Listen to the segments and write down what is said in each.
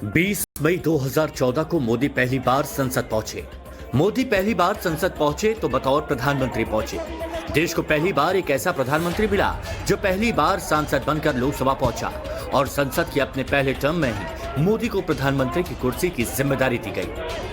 बीस मई 2014 को मोदी पहली बार संसद पहुंचे। मोदी पहली बार संसद पहुंचे तो बतौर प्रधानमंत्री पहुंचे। देश को पहली बार एक ऐसा प्रधानमंत्री मिला जो पहली बार सांसद बनकर लोकसभा पहुंचा और संसद के अपने पहले टर्म में ही मोदी को प्रधानमंत्री की कुर्सी की जिम्मेदारी दी गई।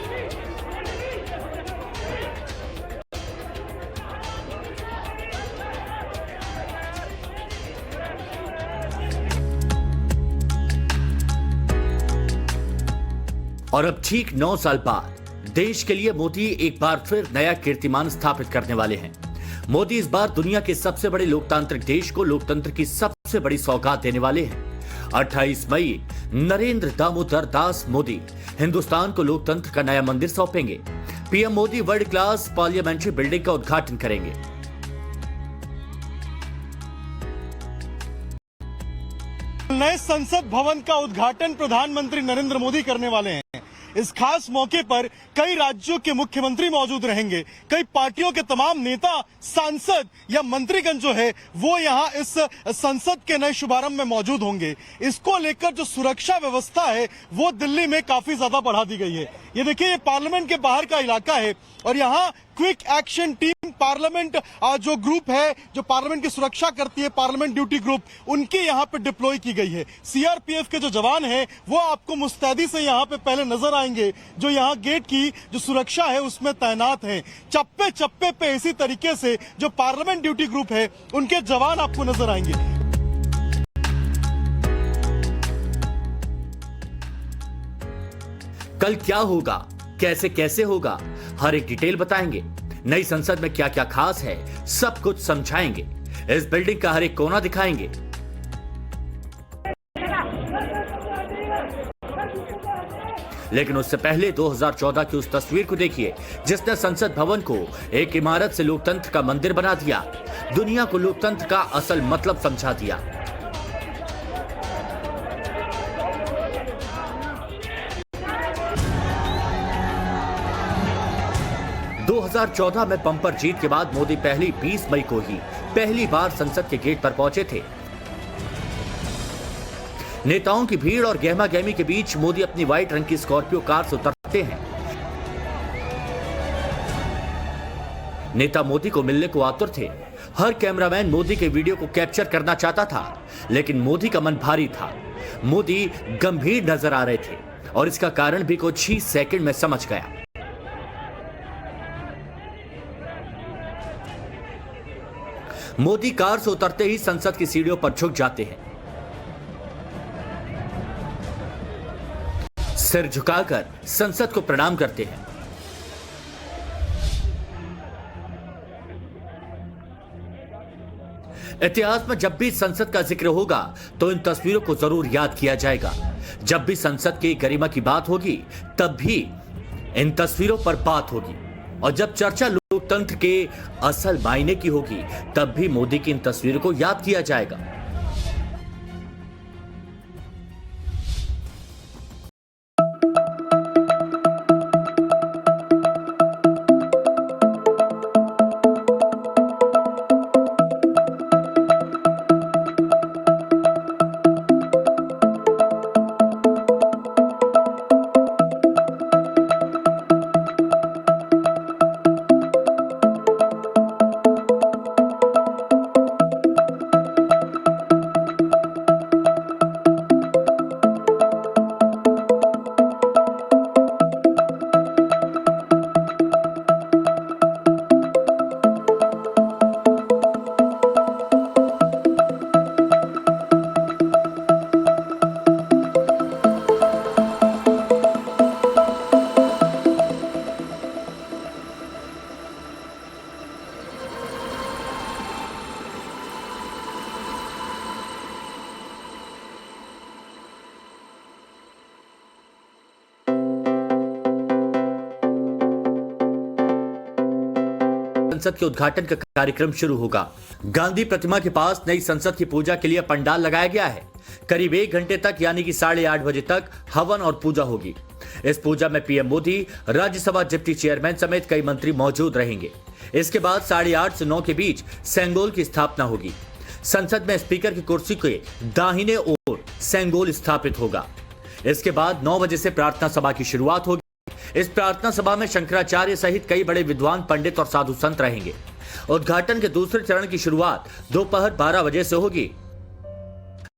और अब ठीक 9 साल बाद देश के लिए मोदी एक बार फिर नया कीर्तिमान स्थापित करने वाले हैं। मोदी इस बार दुनिया के सबसे बड़े लोकतांत्रिक देश को लोकतंत्र की सबसे बड़ी सौगात देने वाले हैं। 28 मई नरेंद्र दामोदर दास मोदी हिंदुस्तान को लोकतंत्र का नया मंदिर सौंपेंगे। PM Modi world class parliamentary building का उद्घाटन करेंगे। नए संसद भवन का उद्घाटन प्रधानमंत्री नरेंद्र मोदी करने वाले हैं। इस खास मौके पर कई राज्यों के मुख्यमंत्री मौजूद रहेंगे। कई पार्टियों के तमाम नेता, सांसद या मंत्रीगण जो है वो यहाँ इस संसद के नए शुभारंभ में मौजूद होंगे। इसको लेकर जो सुरक्षा व्यवस्था है वो दिल्ली में काफी ज्यादा बढ़ा दी गई है। ये देखिए, ये पार्लियामेंट के बाहर का इलाका है और यहाँ क्विक एक्शन टीम पार्लियामेंट जो ग्रुप है जो पार्लियामेंट की सुरक्षा करती है, पार्लियामेंट ड्यूटी ग्रुप, उनके यहाँ पे डिप्लॉय की गई है। सीआरपीएफ के जो जवान हैं वो आपको मुस्तैदी से यहाँ पे पहले नजर आएंगे, जो यहाँ गेट की जो सुरक्षा है उसमें तैनात हैं। चप्पे चप्पे पे इसी तरीके से जो पार्लियामेंट ड्यूटी ग्रुप है उनके जवान आपको नजर आएंगे। कल क्या होगा, कैसे कैसे होगा, हर एक डिटेल बताएंगे। नई संसद में क्या क्या खास है सब कुछ समझाएंगे। इस बिल्डिंग का हर एक कोना दिखाएंगे। लेकिन उससे पहले 2014 की उस तस्वीर को देखिए जिसने संसद भवन को एक इमारत से लोकतंत्र का मंदिर बना दिया, दुनिया को लोकतंत्र का असल मतलब समझा दिया। 2014 में बम्पर जीत के बाद मोदी पहली 20 मई को ही पहली बार संसद के गेट पर पहुंचे थे। नेताओं की भीड़ और गहमा गहमी के बीच मोदी अपनी व्हाइट रंग की स्कॉर्पियो कार से उतरते हैं। नेता मोदी को मिलने को आतुर थे। हर कैमरामैन मोदी के वीडियो को कैप्चर करना चाहता था, लेकिन मोदी का मन भारी था। मोदी गंभीर नजर आ रहे थे और इसका कारण भी कुछ ही सेकंड में समझ गया। मोदी कार से उतरते ही संसद की सीढ़ियों पर झुक जाते हैं, सिर झुकाकर संसद को प्रणाम करते हैं। इतिहास में जब भी संसद का जिक्र होगा तो इन तस्वीरों को जरूर याद किया जाएगा। जब भी संसद की गरिमा की बात होगी तब भी इन तस्वीरों पर बात होगी और जब चर्चा लोकतंत्र के असल मायने की होगी तब भी मोदी की इन तस्वीरों को याद किया जाएगा। संसद के उद्घाटन का कार्यक्रम शुरू होगा। गांधी प्रतिमा के पास नई संसद की पूजा के लिए पंडाल लगाया गया है। करीब 1 घंटे तक यानी कि 8:30 बजे तक हवन और पूजा होगी। इस पूजा में PM Modi, Rajya Sabha deputy chairman समेत कई मंत्री मौजूद रहेंगे। इसके बाद 8:30 से 9 के बीच सेंगोल की स्थापना होगी। संसद में स्पीकर की कुर्सी के दाहिने ओर सेंगोल स्थापित होगा। इसके बाद 9 बजे से प्रार्थना सभा की शुरुआत होगी। इस प्रार्थना सभा में शंकराचार्य सहित कई बड़े विद्वान, पंडित और साधु संत रहेंगे। उद्घाटन के दूसरे चरण की शुरुआत दोपहर 12 बजे से होगी।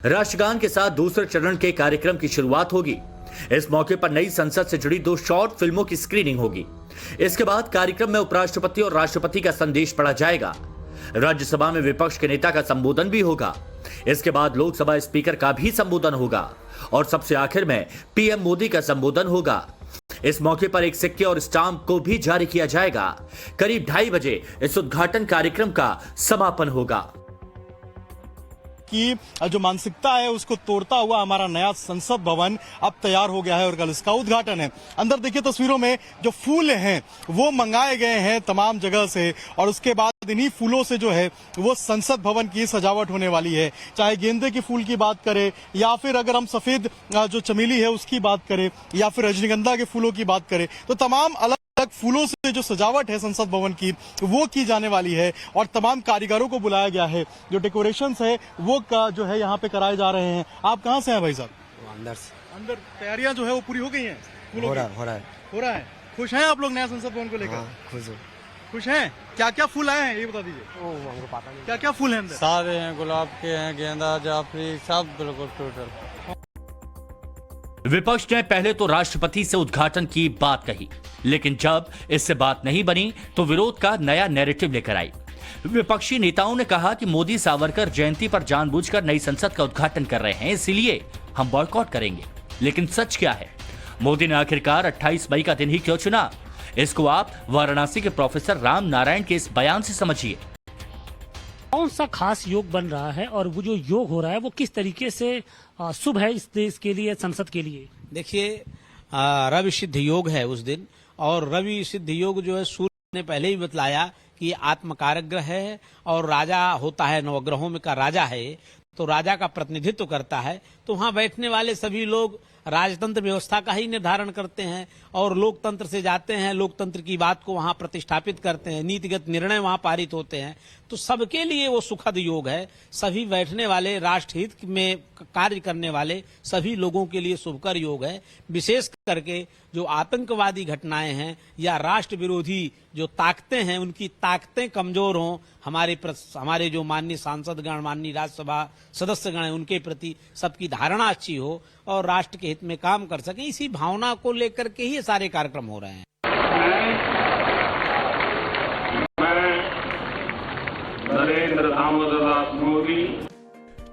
राष्ट्रगान के साथ दूसरे चरण के कार्यक्रम की शुरुआत होगी। इस मौके पर नई संसद से जुड़ी 2 शॉर्ट फिल्मों की स्क्रीनिंग होगी। इसके बाद कार्यक्रम में उपराष्ट्रपति और राष्ट्रपति का संदेश पढ़ा जाएगा। राज्यसभा में विपक्ष के नेता का संबोधन भी होगा। इसके बाद लोकसभा स्पीकर का भी संबोधन होगा और सबसे आखिर में पीएम मोदी का संबोधन होगा। इस मौके पर एक सिक्के और स्टाम्प को भी जारी किया जाएगा। करीब 2:30 बजे इस उद्घाटन कार्यक्रम का समापन होगा। की जो मानसिकता है उसको तोड़ता हुआ हमारा नया संसद भवन अब तैयार हो गया है और कल इसका उद्घाटन है। अंदर देखिए तस्वीरों में जो फूल हैं वो मंगाए गए हैं तमाम जगह से और उसके बाद इन्हीं फूलों से जो है वो संसद भवन की सजावट होने वाली है। चाहे गेंदे के फूल की बात करें या फिर अगर हम सफेद जो चमेली है उसकी बात करें या फिर रजनीगंधा के फूलों की बात करें तो तमाम अलग फूलों से जो सजावट है संसद भवन की वो की जाने वाली है और तमाम कारीगरों को बुलाया गया है। जो डेकोरेशंस है वो जो है यहाँ पे कराए जा रहे हैं। आप कहाँ से हैं भाई साहब? अंदर से। अंदर तैयारियां जो है वो पूरी हो गई हैं? हो रहा है। खुश हैं आप लोग नया संसद भवन को लेकर? हाँ, खुश हैं। क्या क्या फूल आए हैं ये बता दीजिए। हमको पता नहीं। क्या क्या फूल हैं अंदर? सारे हैं, गुलाब के हैं, गेंदा, जाफरी, सब बिल्कुल टोटल। विपक्ष ने पहले तो राष्ट्रपति से उद्घाटन की बात कही, लेकिन जब इससे बात नहीं बनी तो विरोध का नया नैरेटिव लेकर आई। विपक्षी नेताओं ने कहा कि मोदी सावरकर जयंती पर जानबूझकर नई संसद का उद्घाटन कर रहे हैं, इसीलिए हम बॉयकॉट करेंगे। लेकिन सच क्या है? मोदी ने आखिरकार 28 मई का दिन ही क्यों चुना? इसको आप वाराणसी के प्रोफेसर राम नारायण के इस बयान से समझिए। कौन सा खास योग बन रहा है और वो जो योग हो रहा है वो किस तरीके से शुभ है इस देश के लिए, संसद के लिए? देखिए, रवि सिद्ध योग है उस दिन और रवि सिद्ध योग जो है सूर्य ने पहले ही बतलाया कि ये आत्मकारक ग्रह है और राजा होता है, नवग्रहों में का राजा है तो राजा का प्रतिनिधित्व करता है। तो वहां बैठने वाले सभी लोग राजतंत्र व्यवस्था का ही निर्धारण करते हैं और लोकतंत्र से जाते हैं, लोकतंत्र की बात को वहां प्रतिष्ठापित करते हैं, नीतिगत निर्णय वहां पारित होते हैं। तो सबके लिए वो सुखद योग है। सभी बैठने वाले, राष्ट्रहित में कार्य करने वाले सभी लोगों के लिए शुभकर योग है। विशेष करके जो आतंकवादी घटनाएं हैं या राष्ट्र विरोधी जो ताकतें हैं उनकी ताकतें कमजोर हों, हमारे जो माननीय सांसदगण, माननीय राज्यसभा सदस्यगण हैं उनके प्रति सबकी धारणा अच्छी हो और राष्ट्र के हित में काम कर सकें, इसी भावना को लेकर के ही ये सारे कार्यक्रम हो रहे हैं। नरेंद्र दामोदर मोदी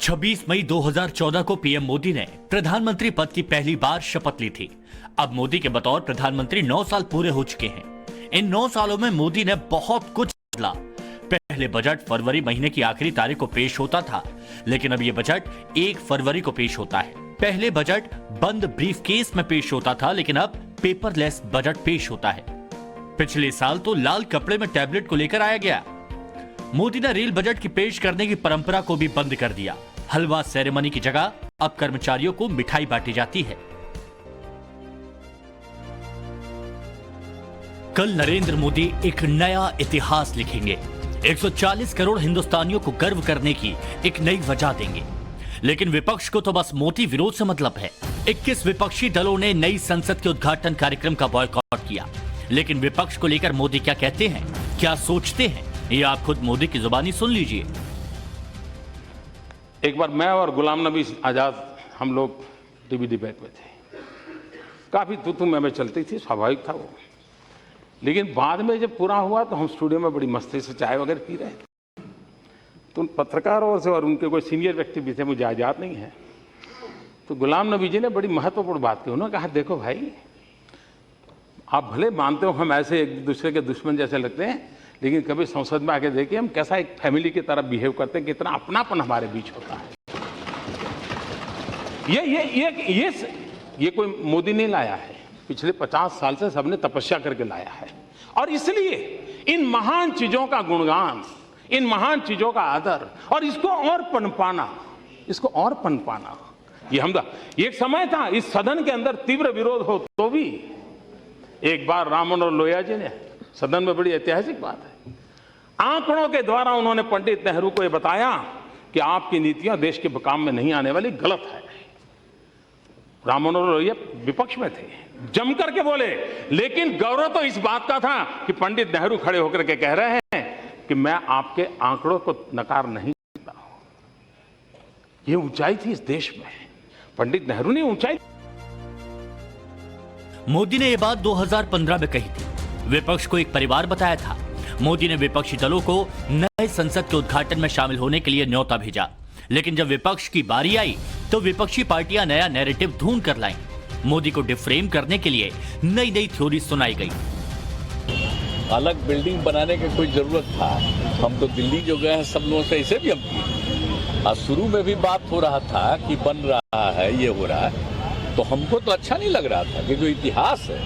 26 मई 2014 को पीएम मोदी ने प्रधानमंत्री पद की पहली बार शपथ ली थी। अब मोदी के बतौर प्रधानमंत्री 9 साल पूरे हो चुके हैं। इन 9 सालों में मोदी ने बहुत कुछ बदला। पहले बजट फरवरी महीने की आखिरी तारीख को पेश होता था, लेकिन अब ये बजट 1 फरवरी को पेश होता है। पहले बजट बंद ब्रीफकेस में पेश होता था, लेकिन अब पेपरलेस बजट पेश होता है। पिछले साल तो लाल कपड़े में टैबलेट को लेकर आया गया। मोदी ने रेल बजट की पेश करने की परंपरा को भी बंद कर दिया। हलवा सेरेमनी की जगह अब कर्मचारियों को मिठाई बांटी जाती है। कल नरेंद्र मोदी एक नया इतिहास लिखेंगे। 140 करोड़ हिंदुस्तानियों को गर्व करने की एक नई वजह देंगे। लेकिन विपक्ष को तो बस मोदी विरोध से मतलब है। 21 विपक्षी दलों ने नई संसद के उद्घाटन कार्यक्रम का बॉयकॉट किया। लेकिन विपक्ष को लेकर मोदी क्या कहते हैं, क्या सोचते हैं, ये आप खुद मोदी की जुबानी सुन लीजिए। एक बार मैं और गुलाम नबी आजाद हम लोग टीवी डिबेट में थे। काफी तू मैं चलती थी, स्वाभाविक था वो। लेकिन बाद में जब पूरा हुआ तो हम स्टूडियो में बड़ी मस्ती से चाय वगैरह पी रहे थे। तो उन पत्रकारों से और उनके कोई सीनियर व्यक्ति भी थे, मुझे याद नहीं है। तो गुलाम नबी जी ने बड़ी महत्वपूर्ण बात की। उन्होंने कहा, देखो भाई, आप भले मानते हो हम ऐसे एक दूसरे के दुश्मन जैसे लगते हैं, लेकिन कभी संसद में आके देखिए हम कैसा एक फैमिली की तरह बिहेव करते हैं, कितना अपनापन हमारे बीच होता है। ये कोई मोदी नहीं लाया है, पिछले 50 साल से सबने तपस्या करके लाया है। और इसलिए इन महान चीजों का गुणगान, इन महान चीजों का आदर और इसको और पनपाना, ये हम एक समय था इस सदन के अंदर तीव्र विरोध हो तो भी एक बार रामन और लोहिया जी ने सदन में, बड़ी ऐतिहासिक बात है, आंकड़ों के द्वारा उन्होंने पंडित नेहरू को यह बताया कि आपकी नीतियां देश के काम में नहीं आने वाली, गलत है। राम मनोहर लोहिया विपक्ष में थे, जम करके बोले, लेकिन गौरव तो इस बात का था कि पंडित नेहरू खड़े होकर के कह रहे हैं कि मैं आपके आंकड़ों को नकार नहीं सकता हूं। ये ऊंचाई थी इस देश में, पंडित नेहरू ने ऊंचाई। मोदी ने यह बात 2015 में कही थी। विपक्ष को एक परिवार बताया था। मोदी ने विपक्षी दलों को नए संसद के उद्घाटन में शामिल होने के लिए न्योता भेजा, लेकिन जब विपक्ष की बारी आई तो विपक्षी पार्टियां नया नैरेटिव ढूंढ कर लाईं। मोदी को डिफ्रेम करने के लिए नई नई थ्योरी सुनाई गई। अलग बिल्डिंग बनाने की कोई जरूरत था? हम तो दिल्ली जो गए हैं सब लोगों से, इसे भी हम किए। और शुरू में भी बात हो रहा था कि बन रहा है, ये हो रहा है, तो हमको तो अच्छा नहीं लग रहा था कि जो इतिहास है,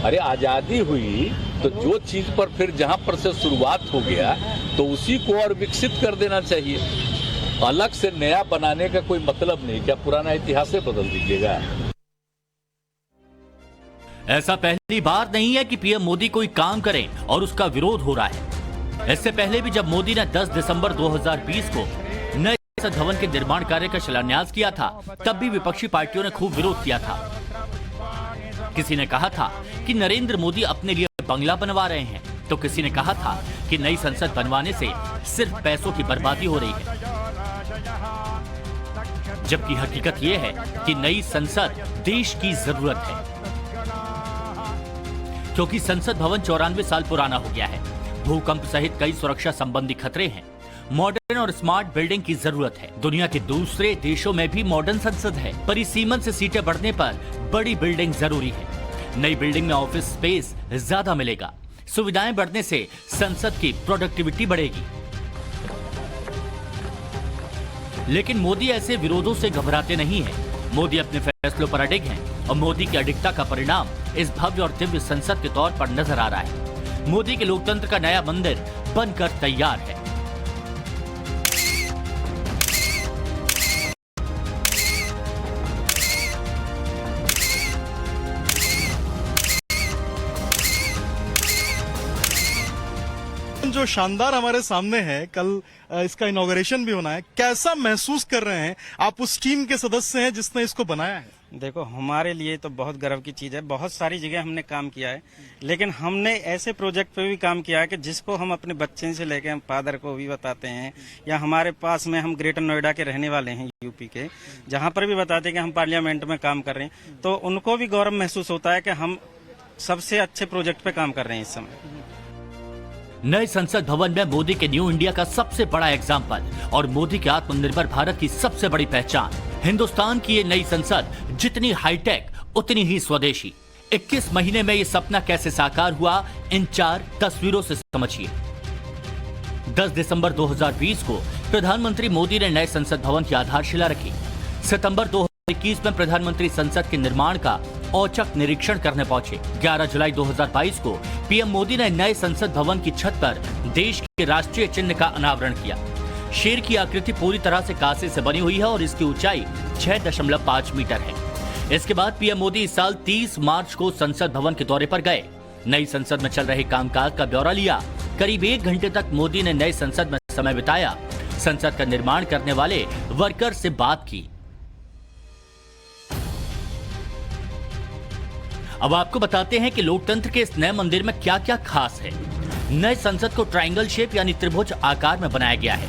अरे आजादी हुई तो जो चीज पर फिर जहां पर से शुरुआत हो गया तो उसी को और विकसित कर देना चाहिए। अलग से नया बनाने का कोई मतलब नहीं। क्या पुराना इतिहास से बदल दीजिएगा? ऐसा पहली बार नहीं है कि पीएम मोदी कोई काम करें और उसका विरोध हो रहा है। इससे पहले भी जब मोदी ने 10 दिसंबर 2020 को नए संसद भवन के निर्माण कार्य का शिलान्यास किया था, तब भी विपक्षी पार्टियों ने खूब विरोध किया था। किसी ने कहा था कि नरेंद्र मोदी अपने लिए बंगला बनवा रहे हैं, तो किसी ने कहा था कि नई संसद बनवाने से सिर्फ पैसों की बर्बादी हो रही है। जबकि हकीकत यह है कि नई संसद देश की जरूरत है, क्योंकि संसद भवन 94 साल पुराना हो गया है। भूकंप सहित कई सुरक्षा संबंधी खतरे हैं। मॉडर्न और स्मार्ट बिल्डिंग की जरूरत है। दुनिया के दूसरे देशों में भी मॉडर्न संसद है, पर इस सीमन से सीटें बढ़ने पर बड़ी बिल्डिंग जरूरी है। नई बिल्डिंग में ऑफिस स्पेस ज्यादा मिलेगा। सुविधाएं बढ़ने से संसद की प्रोडक्टिविटी बढ़ेगी। लेकिन मोदी ऐसे विरोधों से घबराते नहीं हैं। मोदी अपने फैसलों पर अडिग हैं और मोदी की अडिगता का परिणाम इस भव्य और दिव्य संसद के तौर पर नजर आ रहा है। मोदी के लोकतंत्र का नया मंदिर बनकर तैयार है। जो शानदार हमारे सामने है, कल इसका इनॉग्रेशन भी होना है। कैसा महसूस कर रहे हैं आप? उस टीम के सदस्य हैं जिसने इसको बनाया है। देखो, हमारे लिए तो बहुत गर्व की चीज है। बहुत सारी जगह हमने काम किया है, लेकिन हमने ऐसे प्रोजेक्ट पे भी काम किया है कि जिसको हम अपने बच्चे से लेके हम फादर को भी बताते हैं, या हमारे पास में हम ग्रेटर नोएडा के रहने वाले हैं यूपी के, जहां पर भी बताते हैं कि हम पार्लियामेंट में काम कर रहे हैं, तो उनको भी गौरव महसूस होता है कि हम सबसे अच्छे प्रोजेक्ट पे काम कर रहे हैं इस समय। नए संसद भवन में मोदी के न्यू इंडिया का सबसे बड़ा एग्जाम्पल और मोदी के आत्मनिर्भर भारत की सबसे बड़ी पहचान। हिंदुस्तान की ये नई संसद जितनी हाईटेक उतनी ही स्वदेशी। 21 महीने में ये सपना कैसे साकार हुआ, इन 4 तस्वीरों से समझिए। 10 दिसंबर 2020 को प्रधानमंत्री मोदी ने नए संसद भवन की आधारशिला रखी। सितंबर 2021 में प्रधानमंत्री संसद के निर्माण का औचक निरीक्षण करने पहुंचे। 11 जुलाई 2022 को पीएम मोदी ने नए संसद भवन की छत पर देश के राष्ट्रीय चिन्ह का अनावरण किया। शेर की आकृति पूरी तरह से कांसे से बनी हुई है और इसकी ऊंचाई 6.5 मीटर है। इसके बाद पीएम मोदी इस साल 30 मार्च को संसद भवन के दौरे पर गए। नई संसद में चल रहे कामकाज का ब्यौरा लिया। करीब 1 घंटे तक मोदी ने नए संसद में समय बिताया। संसद का निर्माण करने वाले वर्कर से बात की। अब आपको बताते हैं कि लोकतंत्र के इस नए मंदिर में क्या क्या खास है। नए संसद को ट्रायंगल शेप यानी त्रिभुज आकार में बनाया गया है।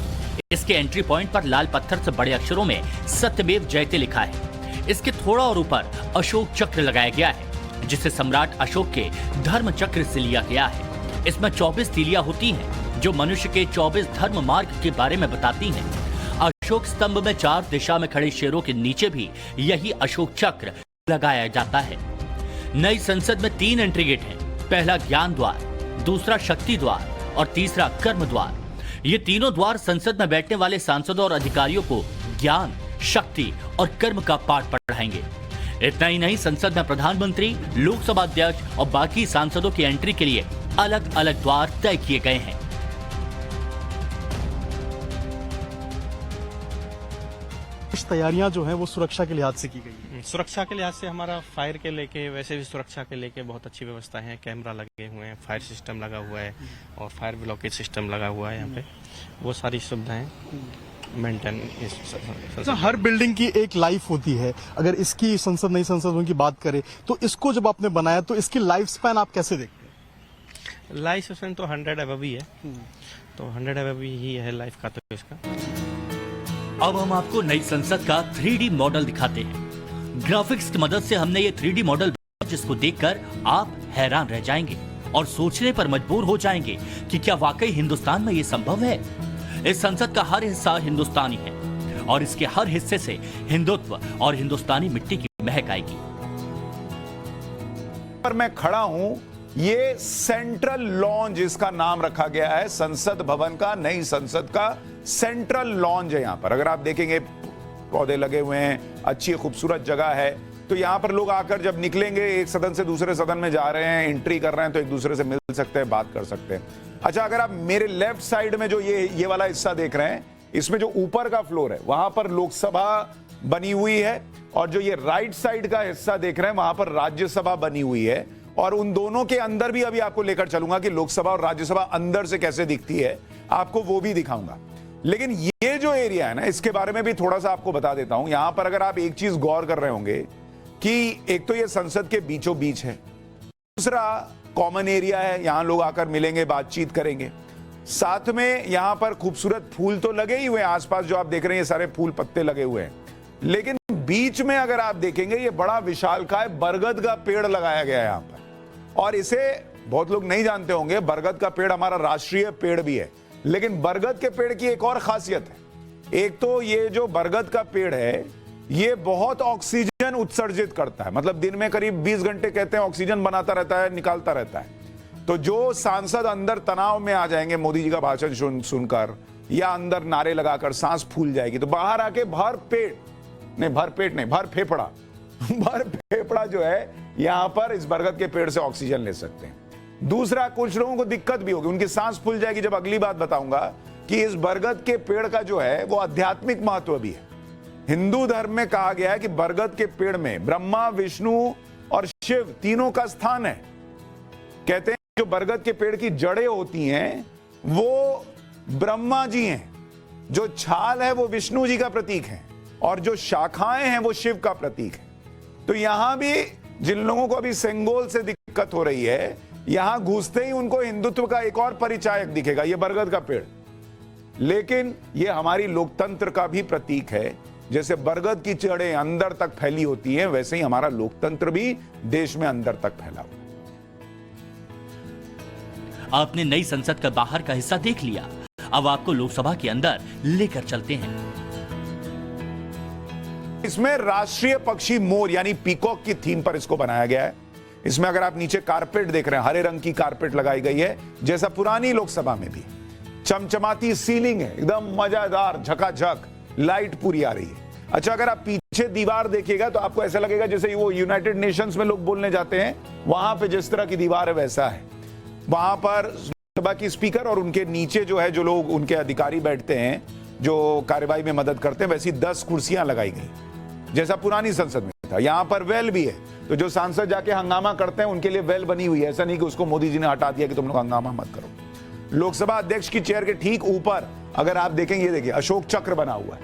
इसके एंट्री पॉइंट पर लाल पत्थर से बड़े अक्षरों में सत्यमेव जयते लिखा है। इसके थोड़ा और ऊपर अशोक चक्र लगाया गया है, जिसे सम्राट अशोक के धर्म चक्र से लिया गया है। इसमें 24 तीलियां होती हैं, जो मनुष्य के 24 धर्म मार्ग के बारे में बताती हैं। अशोक स्तंभ में 4 दिशा में खड़े शेरों के नीचे भी यही अशोक चक्र लगाया जाता है। नई संसद में 3 एंट्री गेट हैं। पहला ज्ञान द्वार, दूसरा शक्ति द्वार और तीसरा कर्म द्वार। ये तीनों द्वार संसद में बैठने वाले सांसदों और अधिकारियों को ज्ञान, शक्ति और कर्म का पाठ पढ़ाएंगे। इतना ही नहीं, संसद में प्रधानमंत्री, लोकसभा अध्यक्ष और बाकी सांसदों की एंट्री के लिए अलग अलग द्वार तय किए गए हैं। कुछ तैयारियां जो हैं वो सुरक्षा के लिहाज से की गई है। सुरक्षा के लिहाज से हमारा फायर के लेके, वैसे भी सुरक्षा के लेके बहुत अच्छी व्यवस्था है। कैमरा लगे हुए हैं, फायर सिस्टम लगा हुआ है और फायर ब्लॉकेज सिस्टम लगा हुआ है यहाँ पे। वो सारी सुविधाएं मेंटेन इस अच्छा, हर बिल्डिंग की एक लाइफ होती है। अगर इसकी संसद नई संसद की बात करें तो इसको जब आपने बनाया तो इसकी लाइफ स्पैन आप कैसे देखते हैं? लाइफ स्पैन तो 100 अबव ही है, तो 100 अबव ही है लाइफ का तो इसका। अब हम आपको नई संसद का 3D मॉडल दिखाते हैं। ग्राफिक्स की मदद से हमने ये 3D मॉडल जिसको देखकर आप हैरान रह जाएंगे और सोचने पर मजबूर हो जाएंगे कि क्या वाकई हिंदुस्तान में ये संभव है। इस संसद का हर हिस्सा हिंदुस्तानी है और इसके हर हिस्से से हिंदुत्व और हिंदुस्तानी मिट्टी की महक आएगी। पर मैं खड़ा हूं, ये सेंट्रल लॉन्ज इसका नाम रखा गया है, संसद भवन का, नई संसद का सेंट्रल लॉन्ज है। यहां पर अगर आप देखेंगे पौधे लगे हुए हैं, अच्छी खूबसूरत जगह है। तो यहां पर लोग आकर जब निकलेंगे, एक सदन से दूसरे सदन में जा रहे हैं, एंट्री कर रहे हैं, तो एक दूसरे से मिल सकते हैं, बात कर सकते हैं। अच्छा, अगर आप मेरे लेफ्ट साइड में जो ये वाला हिस्सा देख रहे हैं, इसमें जो ऊपर का फ्लोर है वहां पर लोकसभा बनी हुई है, और जो ये राइट साइड का हिस्सा देख रहे हैं वहां पर राज्यसभा बनी हुई है। और उन दोनों के अंदर भी अभी आपको लेकर चलूंगा कि लोकसभा और राज्यसभा अंदर से कैसे दिखती है, आपको वो भी दिखाऊंगा। लेकिन ये जो एरिया है ना, इसके बारे में भी थोड़ा सा आपको बता देता हूं। यहां पर अगर आप एक चीज गौर कर रहे होंगे कि एक तो ये संसद के बीचों बीच है, दूसरा कॉमन एरिया है, यहां लोग आकर मिलेंगे, बातचीत करेंगे। साथ में यहां पर खूबसूरत फूल तो लगे ही हुए हैं, आसपास जो आप देख रहे हैं ये सारे फूल पत्ते लगे हुए हैं। लेकिन बीच में अगर आप देखेंगे, ये बड़ा विशालकाय बरगद का पेड़ लगाया गया है यहां पर। और इसे बहुत लोग नहीं जानते होंगे, बरगद का पेड़ हमारा राष्ट्रीय पेड़ भी है। लेकिन बरगद के पेड़ की एक और खासियत है। एक तो ये जो बरगद का पेड़ है, ये बहुत ऑक्सीजन उत्सर्जित करता है, मतलब दिन में करीब 20 घंटे कहते हैं ऑक्सीजन बनाता रहता है, निकालता रहता है। तो जो सांसद अंदर तनाव में आ जाएंगे मोदी जी का भाषण सुनकर, या अंदर नारे लगाकर सांस फूल जाएगी, तो बाहर आके भर फेफड़ा जो है यहां पर इस बरगद के पेड़ से ऑक्सीजन ले सकते हैं। दूसरा, कुछ लोगों को दिक्कत भी होगी, उनकी सांस फूल जाएगी। जब अगली बात बताऊंगा कि इस बरगद के पेड़ का जो है वो आध्यात्मिक महत्व भी है। हिंदू धर्म में कहा गया है कि बरगद के पेड़ में ब्रह्मा, विष्णु और शिव तीनों का स्थान है। कहते हैं जो बरगद के पेड़ की जड़ें होती हैं वो ब्रह्मा जी हैं, जो छाल है वो विष्णु जी का प्रतीक है, और जो शाखाएं हैं वो शिव का प्रतीक है। तो यहां भी जिन लोगों को अभी सेंगोल से दिक्कत हो रही है, यहां घुसते ही उनको हिंदुत्व का एक और परिचायक दिखेगा, ये बरगद का पेड़। लेकिन ये हमारी लोकतंत्र का भी प्रतीक है। जैसे बरगद की जड़ें अंदर तक फैली होती हैं, वैसे ही हमारा लोकतंत्र भी देश में अंदर तक फैला हुआ। आपने नई संसद का बाहर का हिस्सा देख लिया, अब आपको लोकसभा के अंदर लेकर चलते हैं। इसमें राष्ट्रीय पक्षी मोर यानी पीकॉक की थीम पर इसको बनाया गया है। इसमें अगर आप नीचे कारपेट देख रहे हैं, हरे रंग की कारपेट लगाई गई है, जैसा पुरानी लोकसभा में भी। चमचमाती सीलिंग है, एकदम मजेदार, झकाझक, लाइट पूरी आ रही है। अच्छा, अगर आप पीछे दीवार देखिएगा तो आपको ऐसा लगेगा जैसे वो यूनाइटेड नेशंस में लोग बोलने जाते हैं, वहां पे जिस तरह की दीवार है वैसा है। वहां पर सभा की स्पीकर और उनके नीचे जो है, जो लोग उनके अधिकारी बैठते हैं, जो कार्यवाही में मदद करते हैं, वैसी 10 कुर्सियां लगाई गई, जैसा पुरानी संसद में था। यहां पर वेल भी है, तो जो सांसद जाके हंगामा करते हैं उनके लिए वेल बनी हुई है। ऐसा नहीं कि उसको मोदी जी ने हटा दिया कि तुम लोग हंगामा मत करो। लोकसभा अध्यक्ष की चेयर के ठीक ऊपर अगर आप देखेंगे, ये देखिए अशोक चक्र बना हुआ है,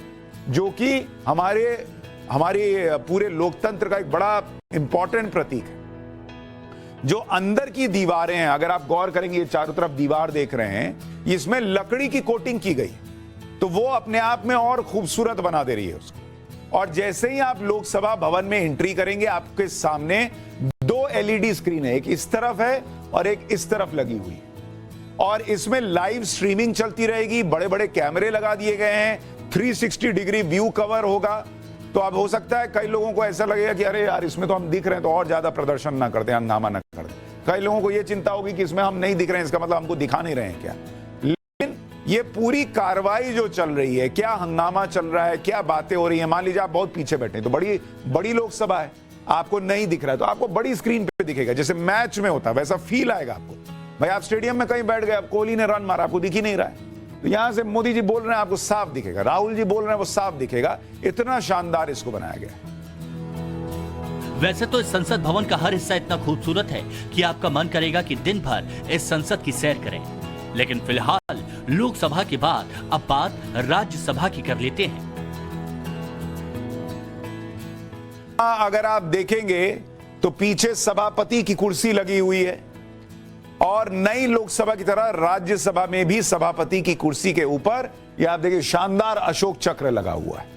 जो कि हमारे पूरे लोकतंत्र का एक बड़ा इंपॉर्टेंट प्रतीक है। जो अंदर की दीवारें हैं, अगर आप गौर करेंगे, ये चारों तरफ दीवार देख रहे हैं, इसमें लकड़ी की कोटिंग की गई, तो वो अपने आप में और खूबसूरत बना दे रही है उसको। और जैसे ही आप लोकसभा भवन में एंट्री करेंगे, आपके सामने 2 LED स्क्रीन है, एक इस तरफ है और एक इस तरफ लगी हुई है, और इसमें लाइव स्ट्रीमिंग चलती रहेगी। बड़े बड़े कैमरे लगा दिए गए हैं, 360 डिग्री व्यू कवर होगा। तो अब हो सकता है कई लोगों को ऐसा लगेगा कि अरे यार, इसमें तो हम दिख रहे हैं, तो और ज्यादा प्रदर्शन ना करते, हंगामा ना करते। कई लोगों को यह चिंता होगी कि इसमें हम नहीं दिख रहे हैं, इसका मतलब हमको दिखा नहीं रहे हैं क्या। लेकिन ये पूरी कार्रवाई जो चल रही है, क्या हंगामा चल रहा है, क्या बातें हो रही है। मान लीजिए आप बहुत पीछे बैठे हैं, तो बड़ी लोकसभा है, आपको नहीं दिख रहा है, तो आपको बड़ी स्क्रीन पे दिखेगा, जैसे मैच में होता है वैसा फील आएगा आपको। भाई आप स्टेडियम में कहीं बैठ गए, अब कोहली ने रन मारा, आपको दिख ही नहीं रहा है, तो यहां से मोदी जी बोल रहे हैं, आपको साफ दिखेगा, राहुल जी बोल रहे हैं, वो साफ दिखेगा। इतना शानदार इसको बनाया गया है। वैसे तो इस संसद भवन का हर हिस्सा इतना खूबसूरत है कि आपका मन करेगा कि दिन भर इस संसद की सैर करें। लेकिन फिलहाल लोकसभा के बाद अब बात राज्यसभा की कर लेते हैं। अगर आप देखेंगे तो पीछे सभापति की कुर्सी लगी हुई है और नई लोकसभा की तरह राज्यसभा में भी सभापति की कुर्सी के ऊपर यह आप देखिए शानदार अशोक चक्र लगा हुआ है।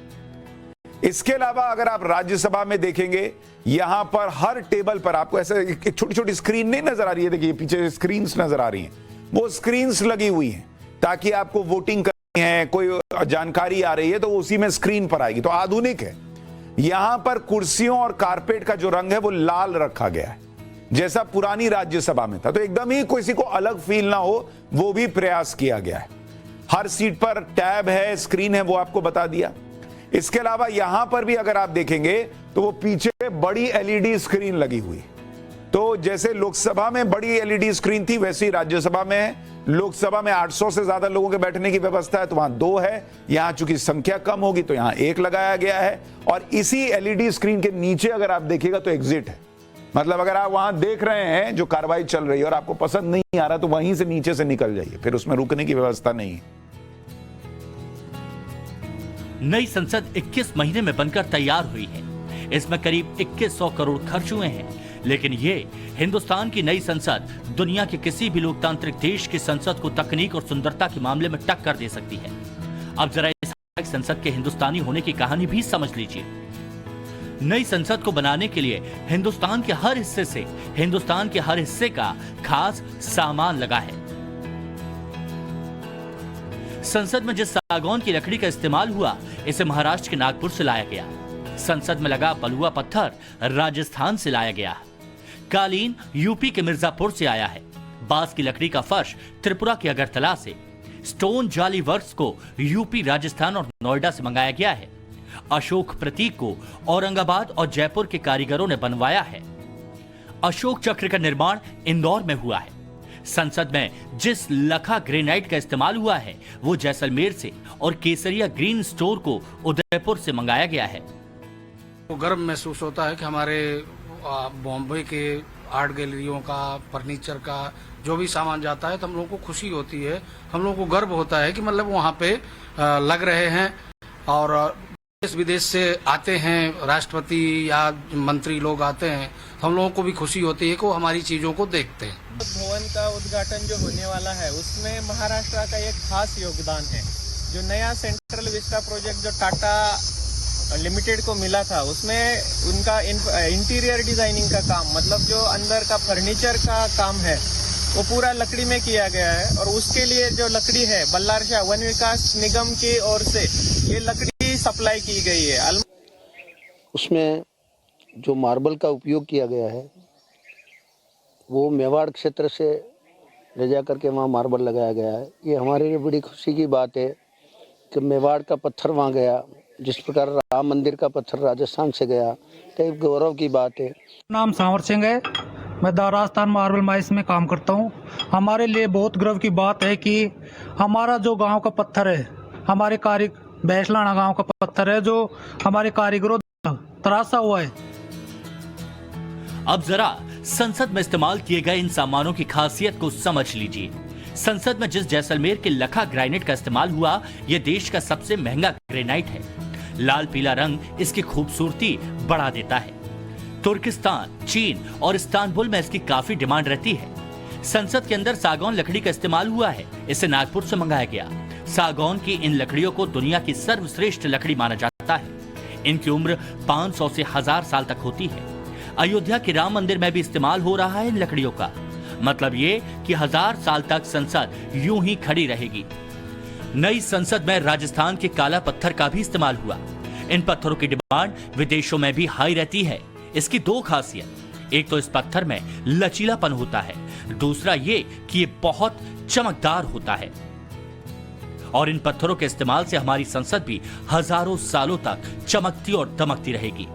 इसके अलावा अगर आप राज्यसभा में देखेंगे यहां पर हर टेबल पर आपको ऐसे एक छोटी छोटी स्क्रीन नहीं नजर आ रही है, देखिए पीछे स्क्रीन्स नजर आ रही हैं, वो स्क्रीन्स लगी हुई हैं ताकि आपको वोटिंग करनी है, कोई जानकारी आ रही है तो उसी में स्क्रीन पर आएगी। तो आधुनिक है। यहां पर कुर्सियों और कारपेट का जो रंग है वो लाल रखा गया है जैसा पुरानी राज्यसभा में था, तो एकदम ही किसी को अलग फील ना हो वो भी प्रयास किया गया है। हर सीट पर टैब है, स्क्रीन है, वो आपको बता दिया। इसके अलावा यहां पर भी अगर आप देखेंगे तो वो पीछे बड़ी एलईडी स्क्रीन लगी हुई, तो जैसे लोकसभा में बड़ी एलईडी स्क्रीन थी वैसी राज्यसभा में है। लोकसभा में 800 से ज्यादा लोगों के बैठने की व्यवस्था है तो वहां 2 है, यहां चूंकि संख्या कम होगी तो यहां 1 लगाया गया है। और इसी एलईडी स्क्रीन के नीचे अगर आप देखिएगा तो एग्जिट है, मतलब अगर आप वहां देख रहे हैं जो कार्रवाई चल रही है और आपको पसंद नहीं आ रहा तो वहीं से नीचे से निकल जाइए, फिर उसमें रुकने की व्यवस्था नहीं है। नई संसद 21 महीने में बनकर तैयार हुई है। इसमें करीब 2100 करोड़ खर्च हुए हैं, लेकिन ये हिंदुस्तान की नई संसद दुनिया के किसी भी लोकतांत्रिक देश की संसद को तकनीक और सुंदरता के मामले में टक्कर दे सकती है। अब जरा इस संसद के हिंदुस्तानी होने की कहानी भी समझ लीजिए। नई संसद को बनाने के लिए हिंदुस्तान के हर हिस्से का खास सामान लगा है। संसद में जिस सागौन की लकड़ी का इस्तेमाल हुआ इसे महाराष्ट्र के नागपुर से लाया गया। संसद में लगा बलुआ पत्थर राजस्थान से लाया गया। कालीन यूपी के मिर्जापुर से आया है। बांस की लकड़ी का फर्श त्रिपुरा के अगरतला से। स्टोन जाली वर्क्स को यूपी, राजस्थान और नोएडा से मंगाया गया है। अशोक प्रतीक को औरंगाबाद और जयपुर के कारीगरों ने बनवाया है। अशोक चक्र का निर्माण इंदौर में हुआ है। संसद में जिस लखा ग्रेनाइट का इस्तेमाल हुआ है वो जैसलमेर से और केसरिया ग्रीन स्टोर को उदयपुर से मंगाया गया है। तो गर्व महसूस होता है कि हमारे बॉम्बे के आर्ट गैलरियों का, फर्नीचर का जो भी सामान जाता है तो हम लोगों को खुशी होती है, हम लोगों को गर्व होता है कि मतलब वहाँ पे लग रहे हैं और देश विदेश से आते हैं, राष्ट्रपति या मंत्री लोग आते हैं तो हम लोगों को भी खुशी होती है कि वो हमारी चीज़ों को देखते हैं। भवन का उद्घाटन जो होने वाला है उसमें महाराष्ट्र का एक खास योगदान है। जो नया सेंट्रल विस्टा प्रोजेक्ट जो टाटा लिमिटेड को मिला था उसमें उनका इंटीरियर डिजाइनिंग का काम, मतलब जो अंदर का फर्नीचर का काम है वो पूरा लकड़ी में किया गया है। और उसके लिए जो लकड़ी है बल्लारशाह वन विकास निगम की ओर से ये लकड़ी सप्लाई की गई है। उसमें जो मार्बल का उपयोग किया गया है वो मेवाड़ क्षेत्र से ले जा करके वहाँ मार्बल लगाया गया है। ये हमारे लिए बड़ी खुशी की बात है कि मेवाड़ का पत्थर वहाँ गया, जिस प्रकार राम मंदिर का पत्थर राजस्थान से गया, तो एक गौरव की बात है। नाम सांवर सिंह है, मैं राजस्थान मार्बल माइंस में काम करता हूँ। हमारे लिए बहुत गर्व की बात है कि हमारा जो गांव का पत्थर है, हमारे बैसलाना गांव का पत्थर है जो हमारे कारीगरों तराशा हुआ है। अब जरा संसद में इस्तेमाल किए गए इन सामानों की खासियत को समझ लीजिए। संसद में जिस जैसलमेर के लखा ग्रेनाइट का इस्तेमाल हुआ यह देश का सबसे महंगा ग्रेनाइट है। लाल पीला रंग इसकी खूबसूरती बढ़ा देता है। तुर्किस्तान, चीन और इस्तांबुल में इसकी काफी डिमांड रहती है। संसद के अंदर सागौन लकड़ी का इस्तेमाल हुआ है। इसे नागपुर से मंगाया गया। सागौन की इन लकड़ियों को दुनिया की सर्वश्रेष्ठ लकड़ी माना जाता है। इनकी उम्र 500 से 1000 साल तक होती है। अयोध्या के राम मंदिर में भी इस्तेमाल हो रहा है इन लकड़ियों का। मतलब ये कि 1000 साल तक संसद यूं ही खड़ी रहेगी। नई संसद में राजस्थान के काला पत्थर का भी इस्तेमाल हुआ। इन पत्थरों की डिमांड विदेशों में भी हाई रहती है। इसकी 2 खासियत, एक तो इस पत्थर में लचीलापन होता है, दूसरा ये कि ये बहुत चमकदार होता है। और इन पत्थरों के इस्तेमाल से हमारी संसद भी हजारों सालों तक चमकती और दमकती रहेगी।